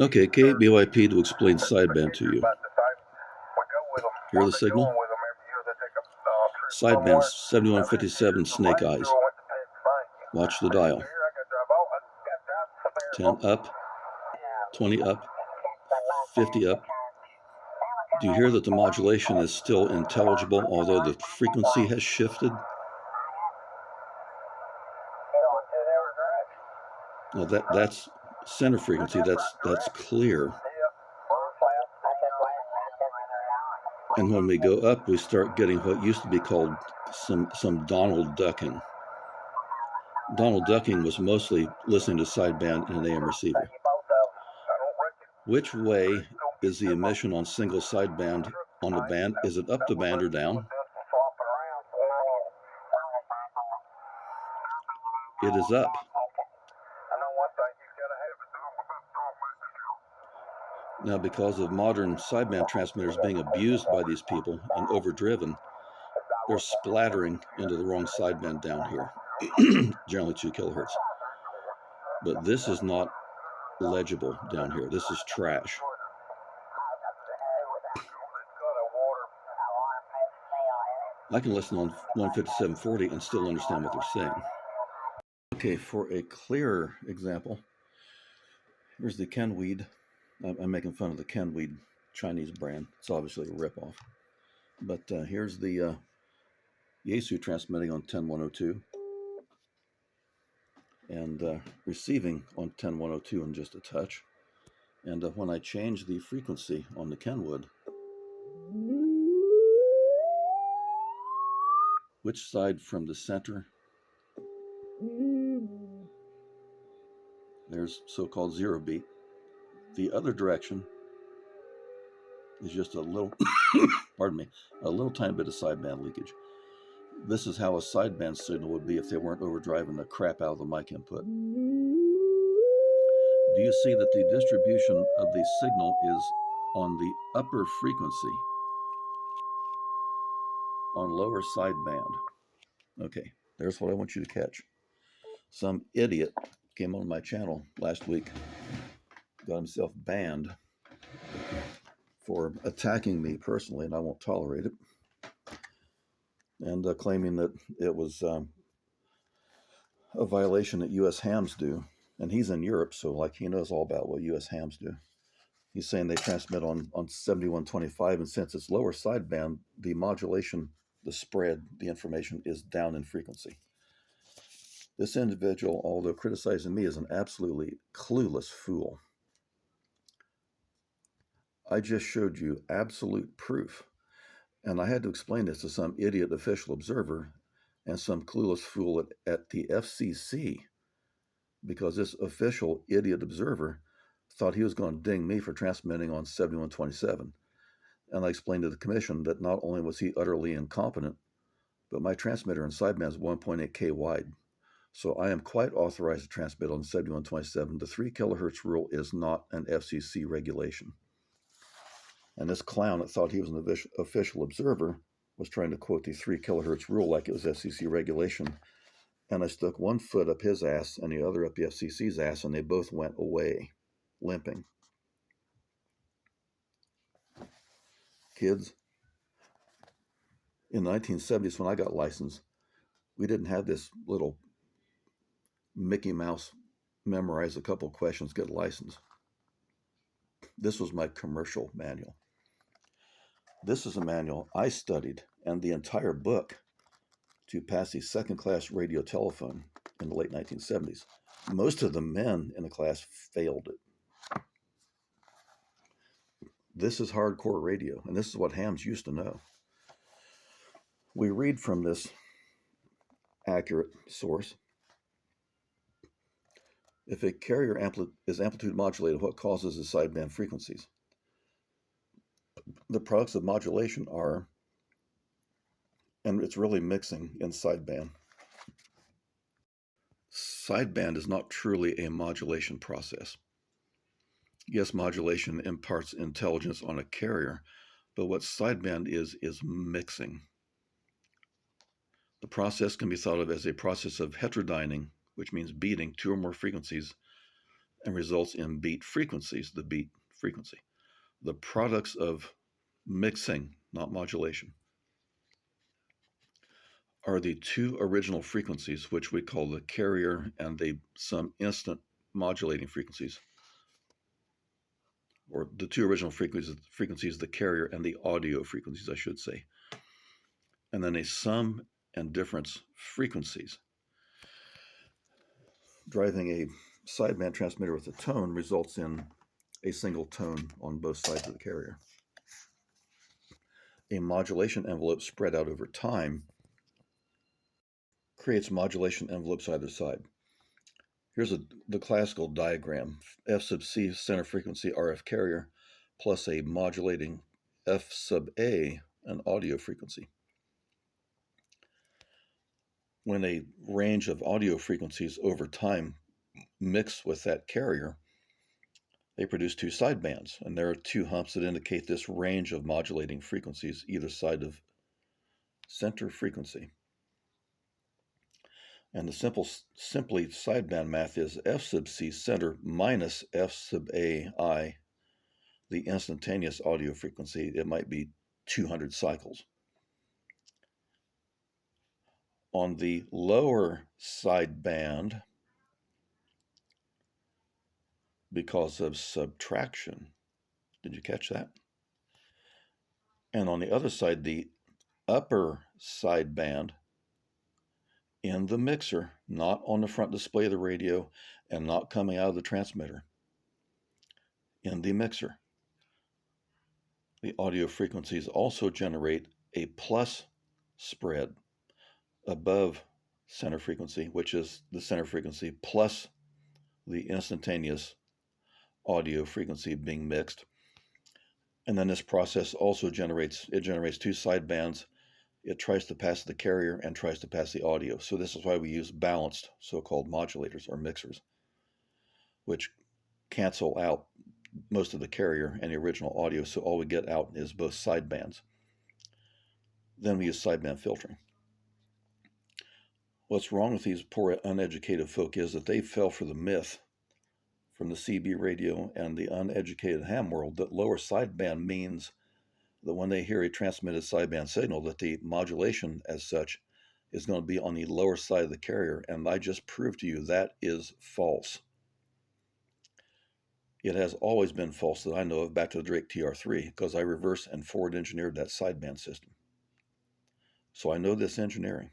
Okay, KBYP to explain sideband to you. Hear the signal? Sideband 7157 snake eyes. Watch the dial. 10 up, 20 up, 50 up. Do you hear that the modulation is still intelligible, although the frequency has shifted? Well, that's center frequency. That's clear. And when we go up, we start getting what used to be called some Donald ducking. Donald ducking was mostly listening to sideband in an AM receiver. Which way is the emission on single sideband on the band? Is it up the band or down? It is up. Now, because of modern sideband transmitters being abused by these people and overdriven, they're splattering into the wrong sideband down here, generally 2 kilohertz. But this is not legible down here. This is trash. I can listen on 15740 and still understand what they're saying. Okay, for a clearer example, here's the Kenweed. I'm making fun of the Kenweed Chinese brand. It's obviously a ripoff. But here's the Yaesu transmitting on 10102 and receiving on 10102 in just a touch. And when I change the frequency on the Kenwood, which side from the center? There's so-called zero beat. The other direction is just a little, pardon me, a little tiny bit of sideband leakage. This is how a sideband signal would be if they weren't overdriving the crap out of the mic input. Do you see that the distribution of the signal is on the upper frequency, on lower sideband? Okay, there's what I want you to catch. Some idiot came on my channel last week, got himself banned for attacking me personally, and I won't tolerate it, and claiming that it was a violation that U.S. hams do. And he's in Europe, so like he knows all about what U.S. hams do. He's saying they transmit on 7125, and since it's lower sideband, the modulation, the spread, the information is down in frequency. This individual, although criticizing me, is an absolutely clueless fool. I just showed you absolute proof. And I had to explain this to some idiot official observer and some clueless fool at the FCC, because this official idiot observer thought he was going to ding me for transmitting on 7127. And I explained to the commission that not only was he utterly incompetent, but my transmitter in sideband is 1.8K wide. So I am quite authorized to transmit on 7127. The 3 kilohertz rule is not an FCC regulation. And this clown that thought he was an official observer was trying to quote the 3 kilohertz rule like it was FCC regulation. And I stuck one foot up his ass and the other up the FCC's ass, and they both went away, limping. Kids, in the 1970s when I got licensed, we didn't have this little Mickey Mouse memorize a couple questions, get licensed. This was my commercial manual. This is a manual I studied, and the entire book, to pass the second-class radio telephone in the late 1970s. Most of the men in the class failed it. This is hardcore radio, and this is what hams used to know. We read from this accurate source. If a carrier is amplitude modulated, what causes the sideband frequencies? The products of modulation are, and it's really mixing in sideband. Sideband is not truly a modulation process. Yes, modulation imparts intelligence on a carrier, but what sideband is mixing. The process can be thought of as a process of heterodyning, which means beating 2 or more frequencies and results in beat frequencies, the beat frequency. The products of mixing, not modulation, are the two original frequencies, which we call the carrier and some instant modulating frequencies, or the two original frequencies, the carrier and the audio frequencies, I should say. And then a sum and difference frequencies. Driving a sideband transmitter with a tone results in a single tone on both sides of the carrier. A modulation envelope spread out over time creates modulation envelopes either side. Here's the classical diagram. F sub C center frequency RF carrier plus a modulating F sub A, an audio frequency. When a range of audio frequencies over time mix with that carrier, they produce two sidebands, and there are two humps that indicate this range of modulating frequencies either side of center frequency. And the simply sideband math is F sub C center minus F sub A I, the instantaneous audio frequency. It might be 200 cycles. On the lower sideband, because of subtraction, did you catch that? And on the other side, the upper sideband in the mixer, not on the front display of the radio and not coming out of the transmitter, in the mixer, the audio frequencies also generate a plus spread above center frequency, which is the center frequency plus the instantaneous audio frequency being mixed. And then this process also generates two sidebands. It tries to pass the carrier and tries to pass the audio. So this is why we use balanced so-called modulators or mixers, which cancel out most of the carrier and the original audio, so all we get out is both sidebands. Then we use sideband filtering. What's wrong with these poor uneducated folk is that they fell for the myth from the CB radio and the uneducated ham world that lower sideband means that when they hear a transmitted sideband signal, that the modulation as such is going to be on the lower side of the carrier. And I just proved to you that is false. It has always been false that I know of, back to the Drake TR3, because I reverse and forward engineered that sideband system. So I know this engineering.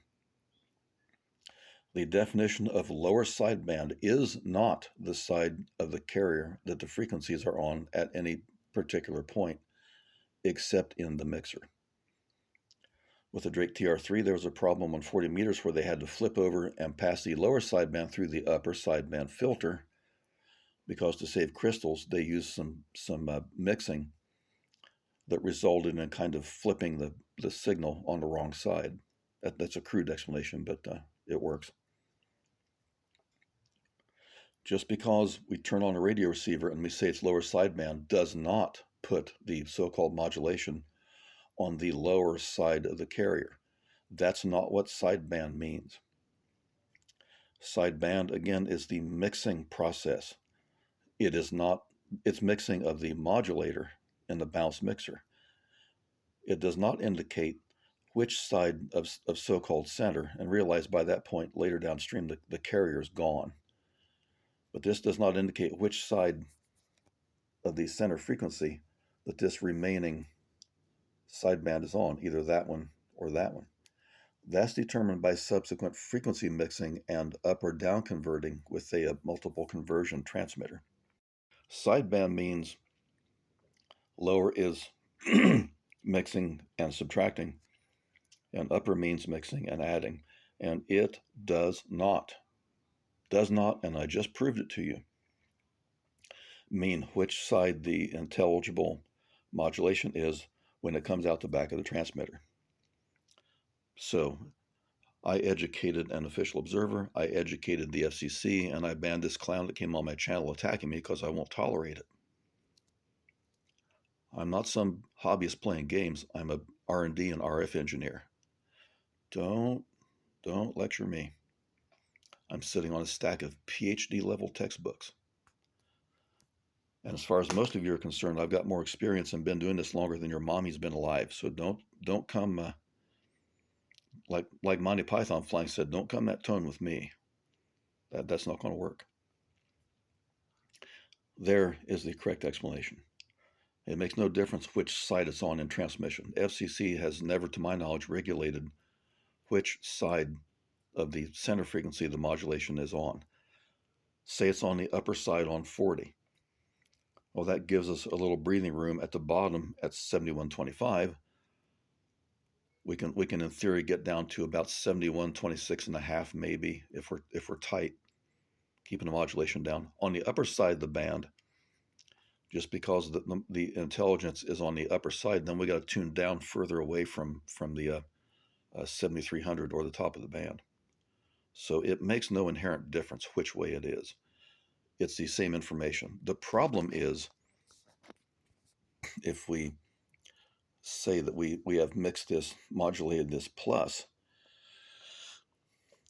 The definition of lower sideband is not the side of the carrier that the frequencies are on at any particular point, except in the mixer. With the Drake TR3, there was a problem on 40 meters where they had to flip over and pass the lower sideband through the upper sideband filter, because to save crystals, they used some mixing that resulted in kind of flipping the signal on the wrong side. That's a crude explanation, but it works. Just because we turn on a radio receiver and we say it's lower sideband does not put the so-called modulation on the lower side of the carrier. That's not what sideband means. Sideband, again, is the mixing process. It's mixing of the modulator in the bounce mixer. It does not indicate which side of so-called center, and realize by that point later downstream the carrier is gone. But this does not indicate which side of the center frequency that this remaining sideband is on, either that one or that one. That's determined by subsequent frequency mixing and up or down converting with a multiple conversion transmitter. Sideband means lower is mixing and subtracting, and upper means mixing and adding. And it does not, and I just proved it to you, mean which side the intelligible modulation is when it comes out the back of the transmitter. So I educated an official observer, I educated the FCC, and I banned this clown that came on my channel attacking me because I won't tolerate it. I'm not some hobbyist playing games. I'm a R&D and RF engineer. Don't lecture me. I'm sitting on a stack of PhD level textbooks. And as far as most of you are concerned, I've got more experience and been doing this longer than your mommy's been alive. So don't come like Monty Python Flying said, don't come that tone with me. That's not going to work. There is the correct explanation. It makes no difference which side it's on in transmission. FCC has never, to my knowledge, regulated which side of the center frequency the modulation is on. Say it's on the upper side on 40. Well, that gives us a little breathing room at the bottom at 7125. We can in theory get down to about 7126 and a half, maybe, if we're tight, keeping the modulation down. On the upper side of the band, just because the intelligence is on the upper side, then we got to tune down further away from the 7300 or the top of the band. So it makes no inherent difference which way it is. It's the same information. The problem is if we say that we have mixed this, modulated this plus,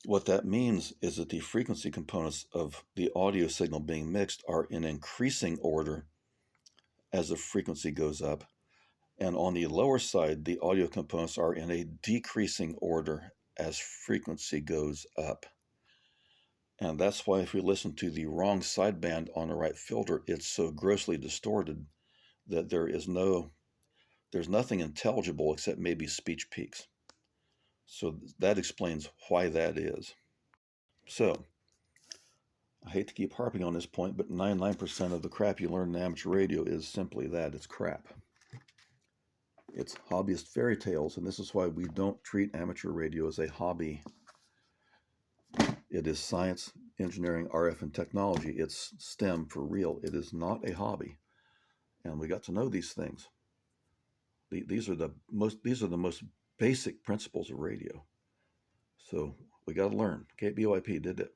what that means is that the frequency components of the audio signal being mixed are in increasing order as the frequency goes up. And on the lower side, the audio components are in a decreasing order as frequency goes up. And that's why if we listen to the wrong sideband on the right filter, it's so grossly distorted that there's nothing intelligible except maybe speech peaks. So that explains why that is. So I hate to keep harping on this point, but 99% of the crap you learn in amateur radio is simply that. It's crap. It's hobbyist fairy tales, and this is why we don't treat amateur radio as a hobby. It is science, engineering, RF, and technology. It's STEM for real. It is not a hobby. And we got to know these things. These are the most basic principles of radio. So we got to learn. KBOIP did it.